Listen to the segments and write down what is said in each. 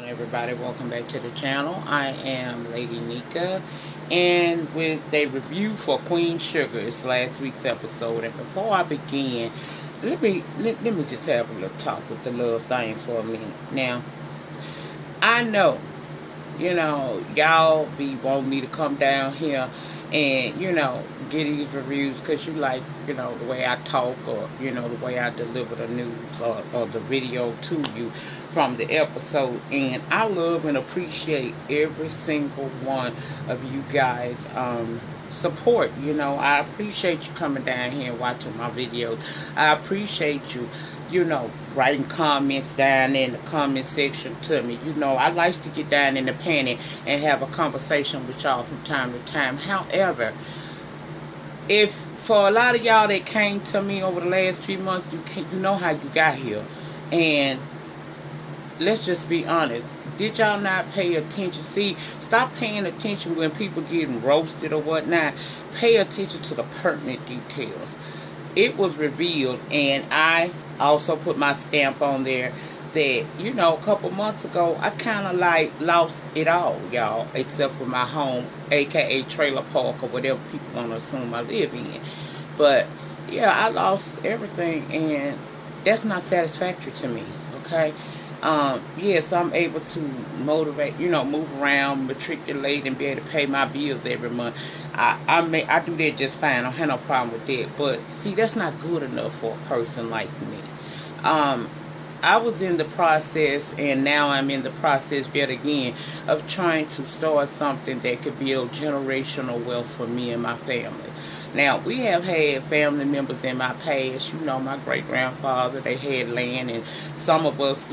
Everybody, welcome back to the channel. I am Lady Nika, and with a review for Queen Sugar. It's last week's episode, and before I begin, let me just have a little talk with the love things for a minute. Now, I know, y'all be wanting me to come down here and, get these reviews because you like, the way I talk, or, the way I deliver the news, or the video to you from the episode. And I love and appreciate every single one of you guys support. I appreciate you coming down here and watching my videos. I appreciate you, writing comments down in the comment section to me. I like to get down in the panty and have a conversation with y'all from time to time. However, if for a lot of y'all that came to me over the last few months, you know how you got here. And let's just be honest. Did y'all not pay attention? See, stop paying attention when people getting roasted or whatnot. Pay attention to the pertinent details. It was revealed, and I also put my stamp on there that, a couple months ago, I kind of like lost it all, y'all, except for my home, aka trailer park, or whatever people want to assume I live in. But yeah, I lost everything, and that's not satisfactory to me. Okay. Yes, I'm able to motivate, move around, matriculate, and be able to pay my bills every month. I do that just fine. I don't have no problem with that. But see, that's not good enough for a person like me. I was in the process, and now I'm in the process yet again of trying to start something that could build generational wealth for me and my family. Now, we have had family members in my past, my great-grandfather, they had land, and some of us,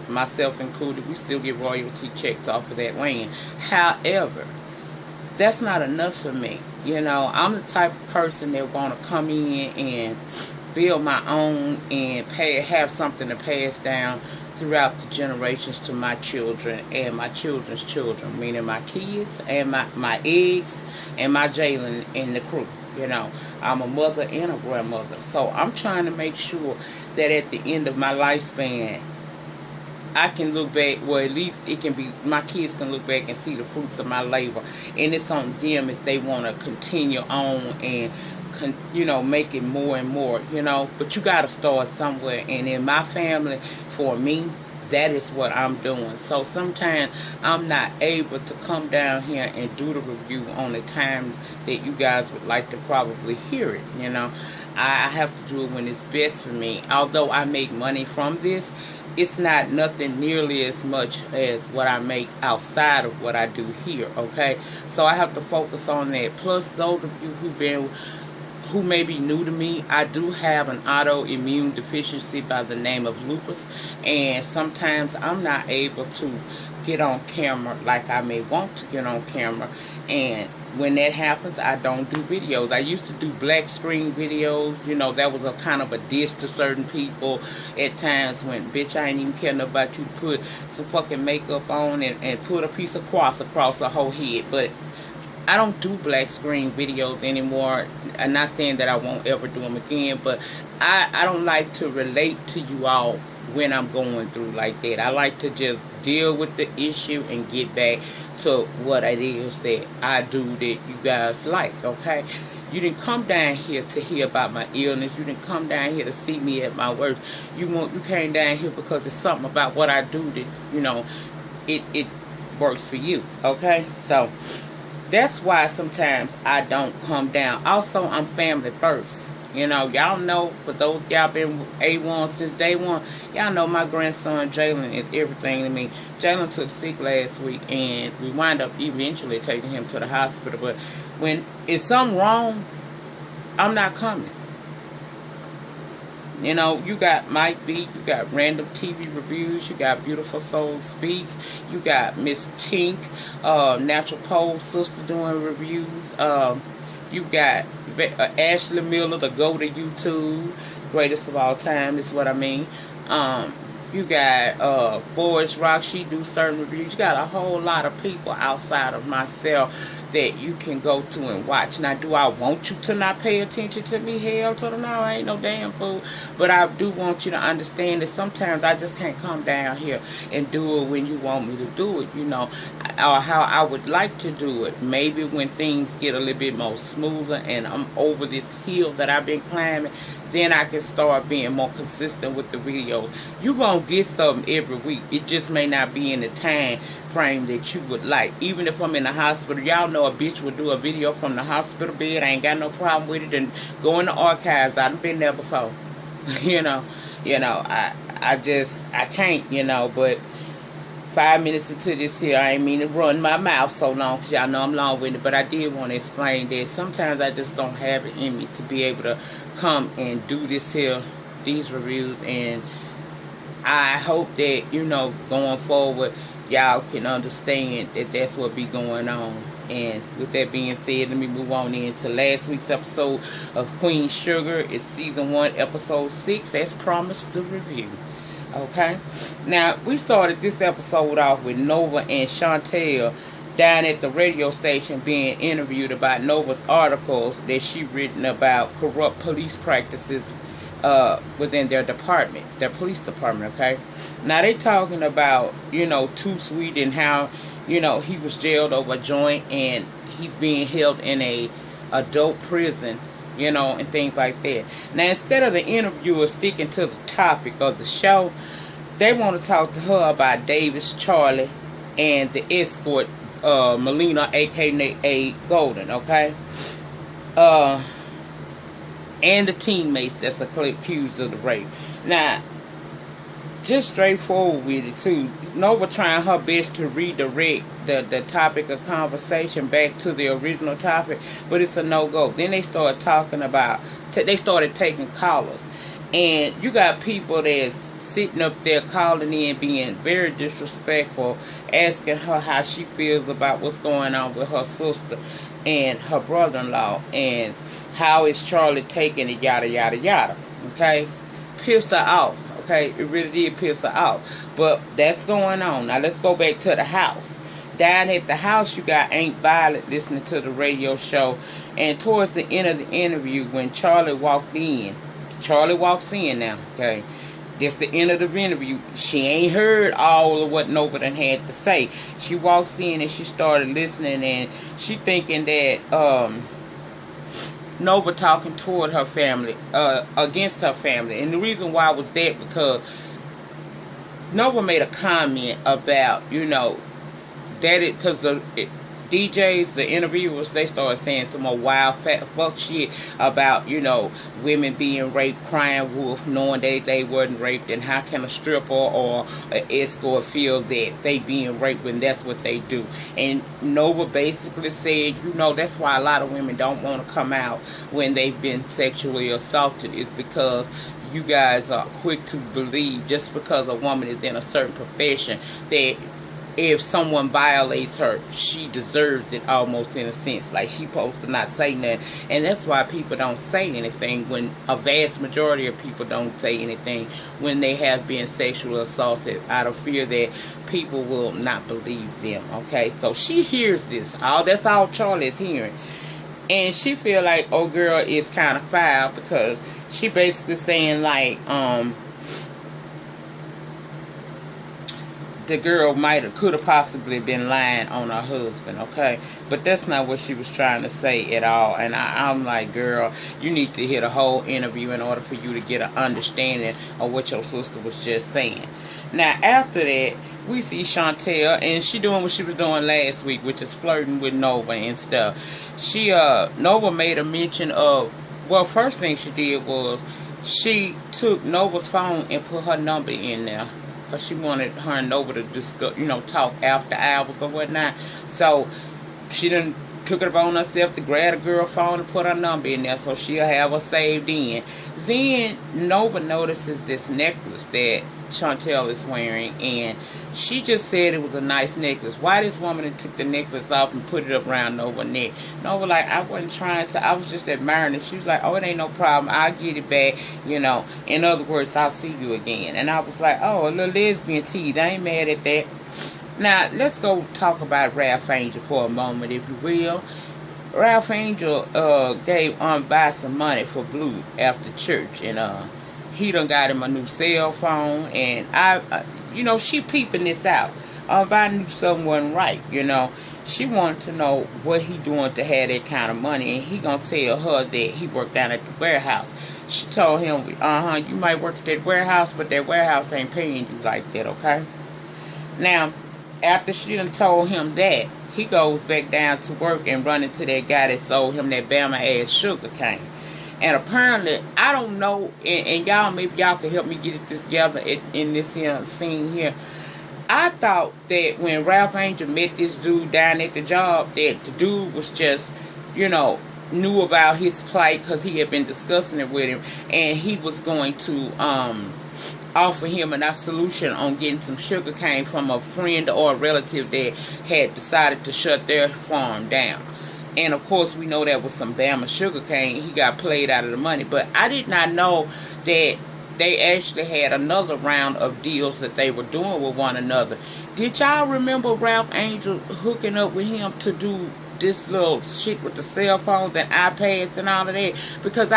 myself included, we still get royalty checks off of that land. However, that's not enough for me. I'm the type of person that want to come in and build my own and have something to pass down throughout the generations to my children and my children's children, meaning my kids and my eggs and my Jalen and the crew. I'm a mother and a grandmother. So I'm trying to make sure that at the end of my lifespan, I can look back, well, at least it can be, my kids can look back and see the fruits of my labor. And it's on them if they want to continue on and, make it more and more, But you got to start somewhere. And in my family, for me, that is what I'm doing. So sometimes I'm not able to come down here and do the review on the time that you guys would like to probably hear it, I have to do it when it's best for me. Although I make money from this, it's not nothing nearly as much as what I make outside of what I do here, okay? So I have to focus on that. Plus, those of you who may be new to me, I do have an autoimmune deficiency by the name of lupus, and sometimes I'm not able to get on camera like I may want to get on camera, and when that happens, I don't do videos. I used to do black screen videos, that was a kind of a diss to certain people at times when, bitch, I ain't even caring about you to put some fucking makeup on and put a piece of quartz across her whole head. But I don't do black screen videos anymore. I'm not saying that I won't ever do them again, but I don't like to relate to you all when I'm going through like that. I like to just deal with the issue and get back to what it is that I do that you guys like, okay? You didn't come down here to hear about my illness. You didn't come down here to see me at my worst. You came down here because it's something about what I do that, it works for you, okay? So that's why sometimes I don't come down. Also, I'm family first. Y'all know, for those y'all been A1 since day one, y'all know my grandson Jalen is everything to me. Jalen took sick last week, and we wind up eventually taking him to the hospital. But when it's something wrong, I'm not coming. You got Mike B, you got Random TV Reviews, you got Beautiful Soul Speaks, you got Miss Tink, Natural Pole Sister doing reviews, you got Ashley Miller, the go to YouTube, greatest of all time, is what I mean. You got Forrest Rock, she do certain reviews. You got a whole lot of people outside of myself that you can go to and watch. Now, do I want you to not pay attention to me? Hell to the no, I ain't no damn fool. But I do want you to understand that sometimes I just can't come down here and do it when you want me to do it, you know, or how I would like to do it. Maybe when things get a little bit more smoother and I'm over this hill that I've been climbing, then I can start being more consistent with the videos. You're going to get something every week. It just may not be in the time frame that you would like. Even if I'm in the hospital, y'all know a bitch would do a video from the hospital bed. I ain't got no problem with it. And go in the archives. I've been there before. you know, I can't, but 5 minutes into this here, I ain't mean to run my mouth so long because y'all know I'm long-winded, but I did want to explain that sometimes I just don't have it in me to be able to come and do these reviews, and I hope that, going forward, y'all can understand that that's what be going on. And with that being said, let me move on into last week's episode of Queen Sugar. It's season 1, episode 6, as promised, the review. Okay, now we started this episode off with Nova and Chantel down at the radio station being interviewed about Nova's articles that she written about corrupt police practices within their department, their police department. Okay, now they talking about Too Sweet and how he was jailed over a joint and he's being held in a adult prison, and things like that. Now, instead of the interviewer sticking to the topic of the show, they want to talk to her about Davis, Charlie, and the escort, Melina, aka Golden, okay? And the teammates that's accused of the rape. Now, just straightforward with it, too. Nova trying her best to redirect the topic of conversation back to the original topic, but it's a no-go. Then they started talking about, they started taking callers. And you got people that's sitting up there calling in, being very disrespectful, asking her how she feels about what's going on with her sister and her brother-in-law, and how is Charlie taking it, yada, yada, yada. Okay? Pissed her off. Okay, it really did piss her off. But that's going on. Now let's go back to the house. Down at the house, you got Aunt Violet listening to the radio show. And towards the end of the interview, when Charlie walked in, Charlie walks in now, okay? That's the end of the interview. She ain't heard all of what Nova done had to say. She walks in and she started listening, and she thinking that Nova talking toward her family, against her family. And the reason why was that because Nova made a comment about, that it, because the DJs, the interviewers, they started saying some more wild fuck shit about, women being raped, crying wolf, knowing that they wasn't raped, and how can a stripper or an escort feel that they being raped when that's what they do. And Nova basically said, that's why a lot of women don't want to come out when they've been sexually assaulted, is because you guys are quick to believe just because a woman is in a certain profession that if someone violates her, she deserves it, almost in a sense. Like, she supposed to not say nothing. And that's why people don't say anything, when a vast majority of people don't say anything when they have been sexually assaulted, out of fear that people will not believe them. Okay, so she hears this. That's all Charlie is hearing. And she feel like, oh girl is kind of foul, because she basically saying like, the girl could have possibly been lying on her husband, okay? But that's not what she was trying to say at all. And I'm like, girl, you need to hear the whole interview in order for you to get an understanding of what your sister was just saying. Now, after that, we see Chantel, and she doing what she was doing last week, which is flirting with Nova and stuff. Nova made a mention of, well, first thing she did was she took Nova's phone and put her number in there. Because she wanted her and Nova to discuss, talk after hours or whatnot. So she done took it upon herself to grab the girl phone and put her number in there so she'll have her saved in. Then Nova notices this necklace that Chantel is wearing, and she just said it was a nice necklace. Why this woman took the necklace off and put it around Nova's neck? Nova like, I wasn't trying to, I was just admiring it. She was like, oh, it ain't no problem, I'll get it back, in other words, I'll see you again. And I was like, oh, a little lesbian tease, I ain't mad at that. Now, let's go talk about Ralph Angel for a moment, if you will. Ralph Angel gave Aunt Vi some money for Blue after church, and he done got him a new cell phone, and she peeping this out. Aunt Vi knew something wasn't right, She wanted to know what he doing to have that kind of money, and he gonna tell her that he worked down at the warehouse. She told him, you might work at that warehouse, but that warehouse ain't paying you like that, okay? Now, after she done told him that, he goes back down to work and run into that guy that sold him that Bama ass sugar cane. And apparently, I don't know, and y'all, maybe y'all can help me get it together in this here scene here. I thought that when Ralph Angel met this dude down at the job, that the dude was just, knew about his plight because he had been discussing it with him, and he was going to offer him a solution on getting some sugar cane from a friend or a relative that had decided to shut their farm down. And of course, we know that was some Bama sugar cane. He got played out of the money, but I did not know that they actually had another round of deals that they were doing with one another. Did y'all remember Ralph Angel hooking up with him to do this little shit with the cell phones and iPads and all of that? Because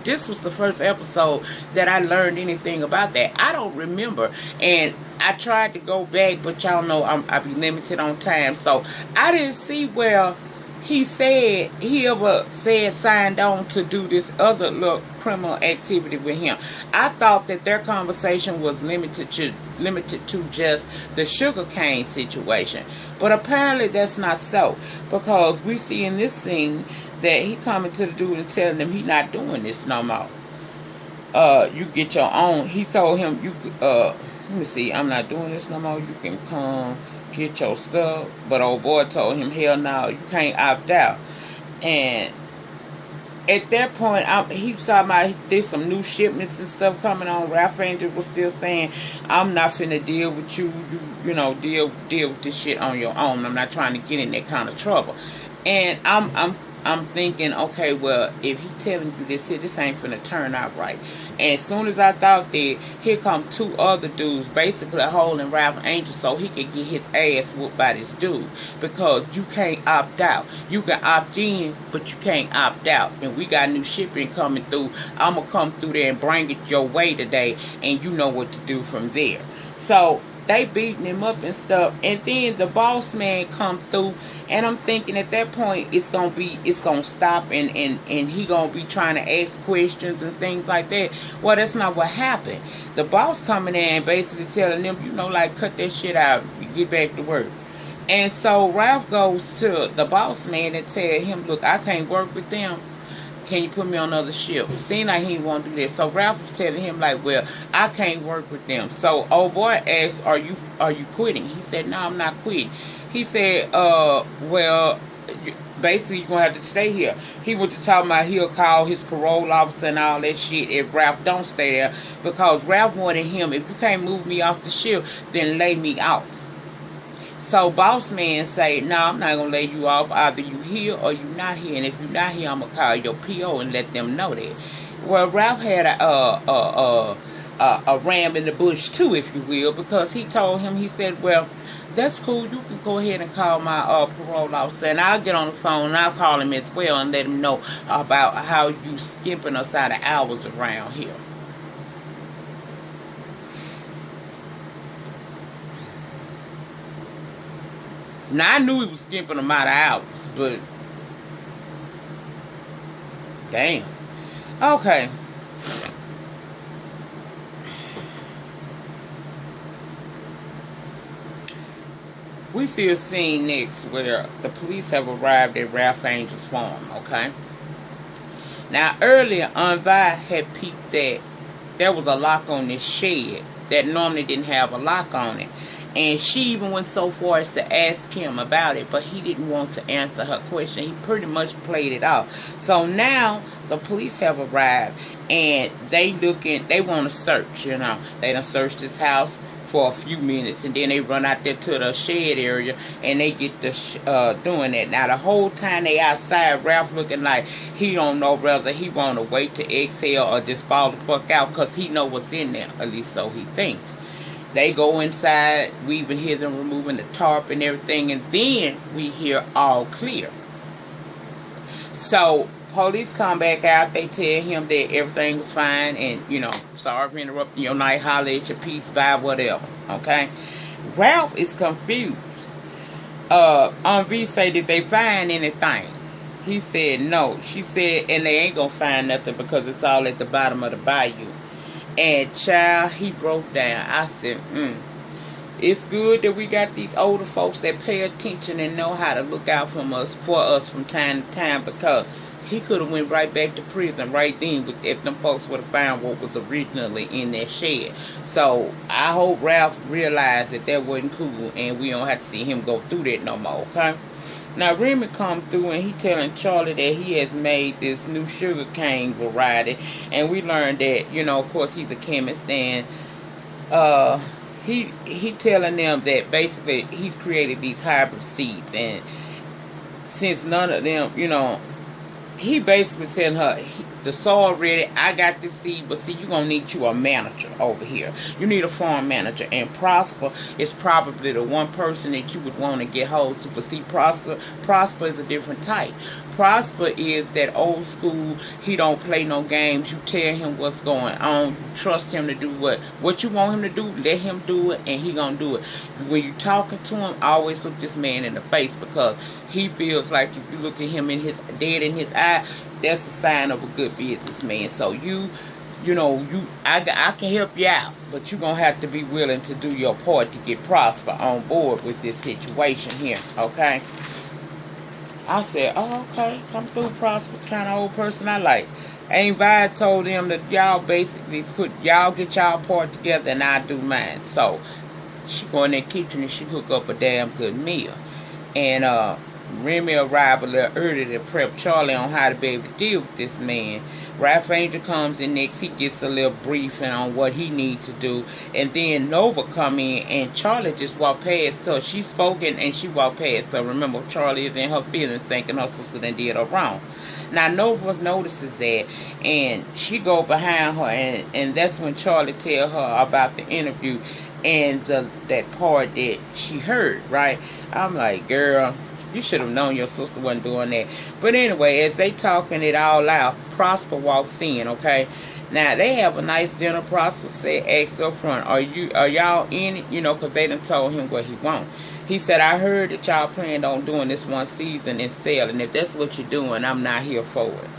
this was the first episode that I learned anything about that. I don't remember, and I tried to go back, but y'all know I be limited on time, so I didn't see where he ever signed on to do this other little criminal activity with him. I thought that their conversation was limited to just the sugar cane situation, but apparently that's not so, because we see in this scene that he coming to the dude and telling him he not doing this no more. You get your own. He told him, let me see, I'm not doing this no more. You can come get your stuff. But old boy told him, hell no, you can't opt out. And at that point, he saw there's some new shipments and stuff coming on. Ralph Angel was still saying, I'm not finna deal with you. Deal with this shit on your own. I'm not trying to get in that kind of trouble. And I'm thinking, okay, well, if he telling you this ain't finna turn out right. And as soon as I thought that, here come two other dudes basically holding Ralph Angel so he could get his ass whooped by this dude. Because you can't opt out. You can opt in, but you can't opt out. And we got new shipping coming through. I'm going to come through there and bring it your way today, and you know what to do from there. So they beating him up and stuff, and then the boss man come through, and I'm thinking at that point it's gonna stop, and he gonna be trying to ask questions and things like that. Well, that's not what happened. The boss coming in and basically telling them, cut that shit out, get back to work. And so Ralph goes to the boss man and tell him, look, I can't work with them. Can you put me on another shift? Seeing like he didn't want to do that. So Ralph was telling him well, I can't work with them. So old boy asked, are you quitting? He said, no, I'm not quitting. He said, well, basically you're going to have to stay here. He was talking about he'll call his parole officer and all that shit if Ralph don't stay there. Because Ralph wanted him, if you can't move me off the shift, then lay me off. So boss man say, no, I'm not going to lay you off. Either you here or you not here. And if you not here, I'm going to call your PO and let them know that. Well, Ralph had a ram in the bush too, if you will, because he told him, he said, well, that's cool. You can go ahead and call my parole officer, and I'll get on the phone and I'll call him as well and let him know about how you skipping us out of hours around here. Now, I knew he was skipping them out of hours, but damn. Okay. We see a scene next where the police have arrived at Ralph Angel's farm, okay? Now, earlier, Aunt Vi had peeped that there was a lock on this shed that normally didn't have a lock on it. And she even went so far as to ask him about it, but he didn't want to answer her question. He pretty much played it off. So now the police have arrived, and they want to search, They done searched his house for a few minutes, and then they run out there to the shed area, and they get to doing that. Now, the whole time they outside, Ralph looking like he don't know whether he want to wait to exhale or just fall the fuck out, because he know what's in there, at least so he thinks. They go inside. We even hear them removing the tarp and everything. And then we hear all clear. So police come back out. They tell him that everything was fine. And, you know, sorry for interrupting your night. Holler at your peace, bye, whatever. Okay? Ralph is confused. V say, did they find anything? He said no. She said, and they ain't gonna find nothing because it's all at the bottom of the bayou. And child, he broke down. I said, it's good that we got these older folks that pay attention and know how to look out for us from time to time, because he could have went right back to prison right then if them folks would have found what was originally in that shed. So I hope Ralph realized that wasn't cool and we don't have to see him go through that no more, okay? Now Remy come through and he telling Charlie that he has made this new sugar cane variety, and we learned that, you know, of course he's a chemist, and he telling them that basically he's created these hybrid seeds, and since none of them, you know, he basically telling her, the soil ready, I got this seed, but see, you're going to need you a manager over here. You need a farm manager. And Prosper is probably the one person that you would want to get hold to. But see, Prosper is a different type. Prosper is that old school, he don't play no games. You tell him what's going on. You trust him to do what you want him to do. Let him do it, and he going to do it. When you're talking to him, always look this man in the face, because he feels like if you look at him dead in his eye, that's a sign of a good businessman. So I can help you out, but you're going to have to be willing to do your part to get Prosper on board with this situation here, okay? I said, oh, okay, come through, Prosper, kind of old person I like. Ain't Vi told them that y'all basically y'all get y'all part together and I do mine. So she go in the kitchen and she cook up a damn good meal. And Remy arrived a little early to prep Charlie on how to be able to deal with this man. Ralph Angel comes in next. He gets a little briefing on what he needs to do. And then Nova come in, and Charlie just walked past her. She spoken and she walked past her. Remember, Charlie is in her feelings thinking her sister done did her wrong. Now Nova notices that, and she go behind her, and that's when Charlie tell her about the interview and that part that she heard, right? I'm like, girl, you should have known your sister wasn't doing that. But anyway, as they talking it all out, Prosper walks in, okay? Now, they have a nice dinner. Prosper said, asked up front, are y'all in it? You know, because they done told him what he want. He said, I heard that y'all planned on doing this one season and selling. If that's what you're doing, I'm not here for it.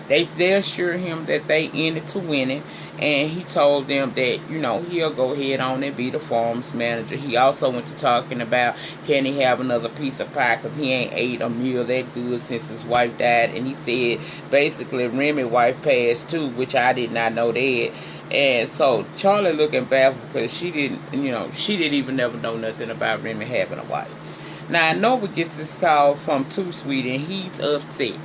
They assure him that they in it to win it. And he told them that, you know, he'll go ahead on and be the farm's manager. He also went to talking about, can he have another piece of pie, because he ain't ate a meal that good since his wife died. And he said, basically, Remy's wife passed too, which I did not know that. And so Charlie looking baffled because she didn't even never know nothing about Remy having a wife. Now, Nova gets this call from Too Sweet, and he's upset.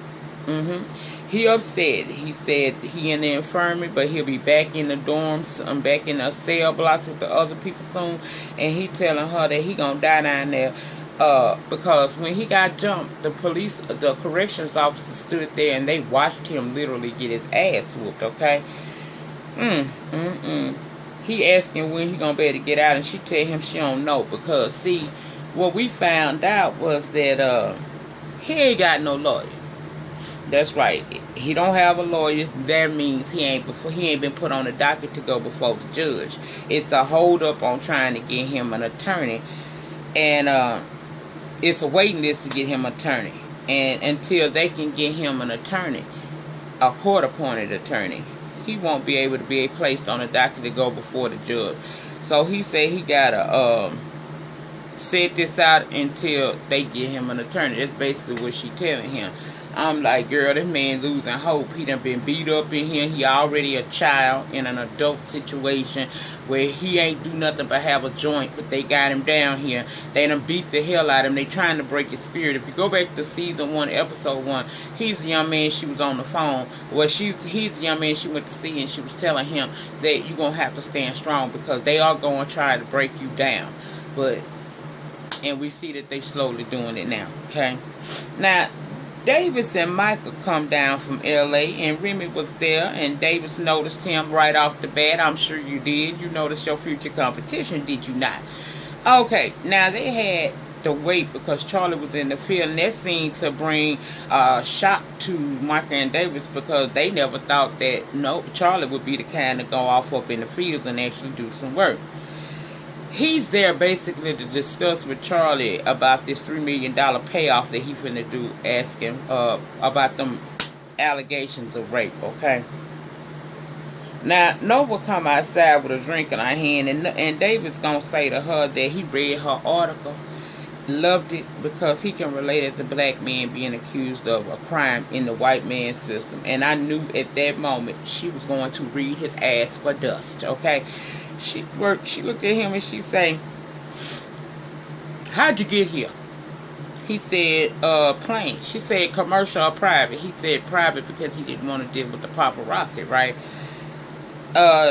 He upset. He said he in the infirmary, but he'll be back in the dorms, back in the cell blocks with the other people soon. And he telling her that he gonna die down there, because when he got jumped, the corrections officer stood there and they watched him literally get his ass whooped. Okay. He asking when he gonna be able to get out, and she tell him she don't know, because see, what we found out was that he ain't got no lawyer. That's right. He don't have a lawyer. That means he ain't been put on the docket to go before the judge. It's a hold up on trying to get him an attorney, and it's a waiting list to get him an attorney. And until they can get him an attorney, a court-appointed attorney, he won't be able to be placed on the docket to go before the judge. So he said he gotta set this out until they get him an attorney. That's basically what she telling him. I'm like, girl, this man losing hope. He done been beat up in here. He already a child in an adult situation where he ain't do nothing but have a joint, but they got him down here. They done beat the hell out of him. They trying to break his spirit. If you go back to season 1, episode 1, he's the young man she was on the phone. Well, he's the young man she went to see, and she was telling him that you're going to have to stand strong because they are going to try to break you down. And we see that they slowly doing it now, okay? Now, Davis and Michael come down from LA, and Remy was there, and Davis noticed him right off the bat. I'm sure you did. You noticed your future competition, did you not? Okay, now they had to wait because Charlie was in the field, and that seemed to bring shock to Michael and Davis because they never thought that Charlie would be the kind to go off up in the fields and actually do some work. He's there basically to discuss with Charlie about this $3 million payoff that he finna do, asking about them allegations of rape, okay? Now, Nova come outside with a drink in her hand, and David's gonna say to her that he read her article, loved it because he can relate as a black man being accused of a crime in the white man's system. And I knew at that moment she was going to read his ass for dust, okay? She looked at him and she said, how'd you get here? He said, plane. She said, commercial or private? He said, private, because he didn't want to deal with the paparazzi, right?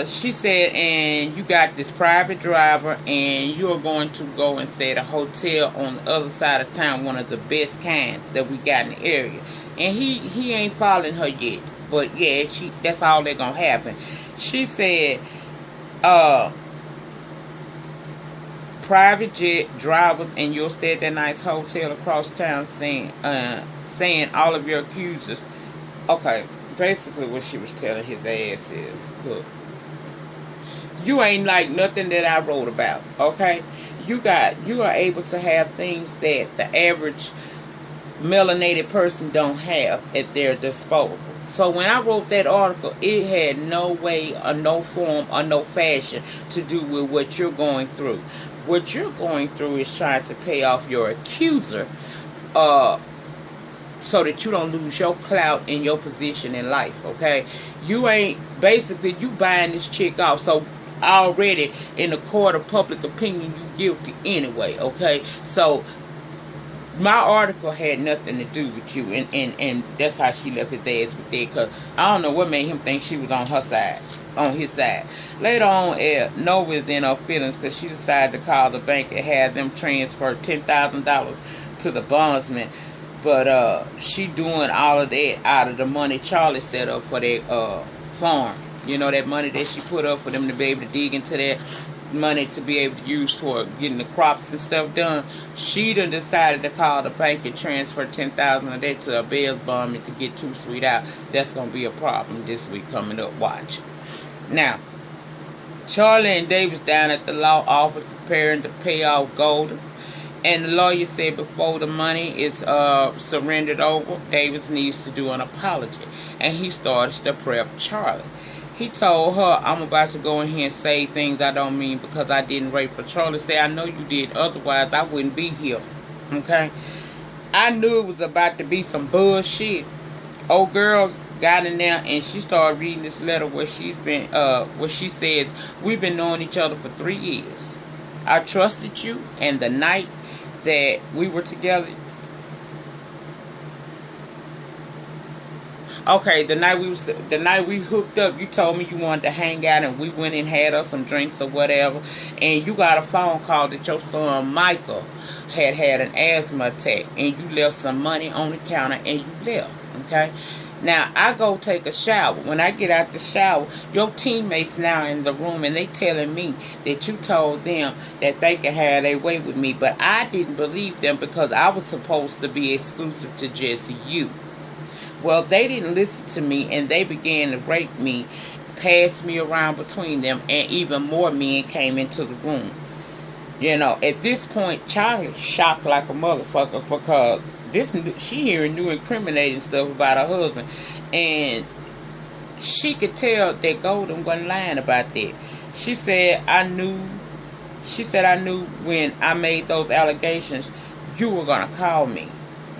She said, and you got this private driver, and you're going to go and stay at a hotel on the other side of town, one of the best kinds that we got in the area. And he ain't following her yet, but yeah, that's all that's gonna happen. She said, private jet, drivers, and you'll stay at that nice hotel across town, saying all of your accusers. Okay, basically what she was telling his ass is, look, you ain't like nothing that I wrote about, okay? You are able to have things that the average melanated person don't have at their disposal. So when I wrote that article, it had no way or no form or no fashion to do with what you're going through. What you're going through is trying to pay off your accuser, so that you don't lose your clout and your position in life, okay? You ain't, basically, you buying this chick off, so already in the court of public opinion, you guilty anyway, okay? So my article had nothing to do with you, and that's how she left his ass with that, because I don't know what made him think she was on her side, on his side. Later on, Nova's in her feelings because she decided to call the bank and have them transfer $10,000 to the bondsman. But she doing all of that out of the money Charlie set up for that farm. You know, that money that she put up for them to be able to dig into that money to be able to use for getting the crops and stuff done. She done decided to call the bank and transfer $10,000 of that to a bail bond to get Too Sweet out. That's going to be a problem this week coming up. Watch. Now, Charlie and Davis down at the law office preparing to pay off Golden. And the lawyer said before the money is surrendered over, Davis needs to do an apology. And he started to prep Charlie. He told her, I'm about to go in here and say things I don't mean because I didn't rape her. Charlie said, I know you did. Otherwise, I wouldn't be here. Okay? I knew it was about to be some bullshit. Old girl got in there and she started reading this letter where where she says, we've been knowing each other for 3 years. I trusted you, and the night that we were together, okay, the night we hooked up, you told me you wanted to hang out, and we went and had us some drinks or whatever, and you got a phone call that your son Michael had an asthma attack, and you left some money on the counter and you left. Okay, now I go take a shower. When I get out the shower, your teammates now in the room, and they telling me that you told them that they could have their way with me, but I didn't believe them because I was supposed to be exclusive to just you. Well, they didn't listen to me, and they began to rape me, pass me around between them, and even more men came into the room. You know, at this point, Charlie shocked like a motherfucker because she hearing new incriminating stuff about her husband, and she could tell that Golden wasn't lying about that. She said, I knew when I made those allegations, you were gonna call me.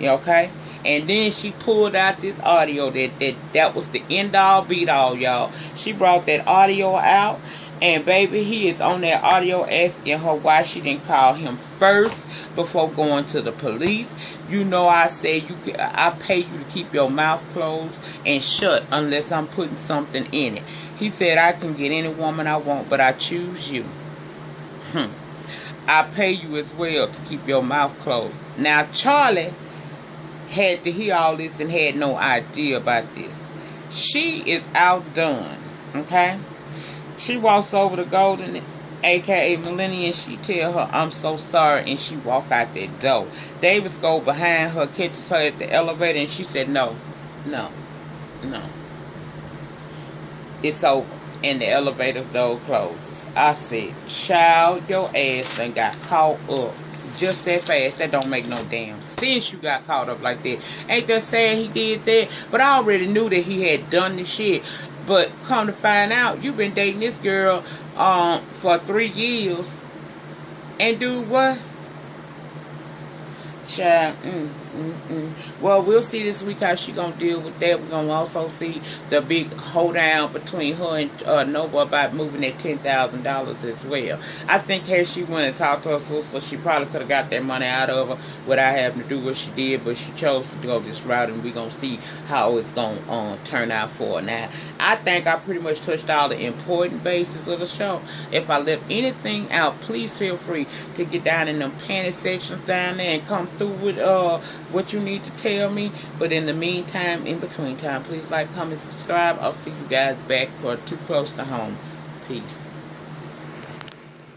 Okay? And then she pulled out this audio that was the end all beat all, y'all. She brought that audio out, and baby, he is on that audio asking her why she didn't call him first before going to the police. You know, I said I pay you to keep your mouth closed and shut unless I'm putting something in it. He said, I can get any woman I want, but I choose you. I pay you as well to keep your mouth closed. Now, Charlie had to hear all this and had no idea about this. She is outdone, okay? She walks over to Golden, aka Millennium, she tell her, I'm so sorry, and she walk out that door. Davis go behind her, catches her at the elevator, and she said, no, no, no. It's over. And the elevator's door closes. I said, child, your ass done got caught up just that fast. That don't make no damn sense you got caught up like that. Ain't that sad he did that? But I already knew that he had done the shit. But come to find out, you've been dating this girl for 3 years. And do what? Child, Well, we'll see this week how she gonna deal with that. We're gonna also see the big hoedown between her and Nova about moving that $10,000 as well. I think had she went and talked to her sister, she probably could have got that money out of her without having to do what she did, but she chose to go this route, and we're gonna see how it's gonna turn out for her. Now, I think I pretty much touched all the important bases of the show. If I left anything out, please feel free to get down in them panty sections down there and come through with what you need to tell me. But in the meantime, in between time, please like, comment, subscribe. I'll see you guys back for Too Close to Home. Peace.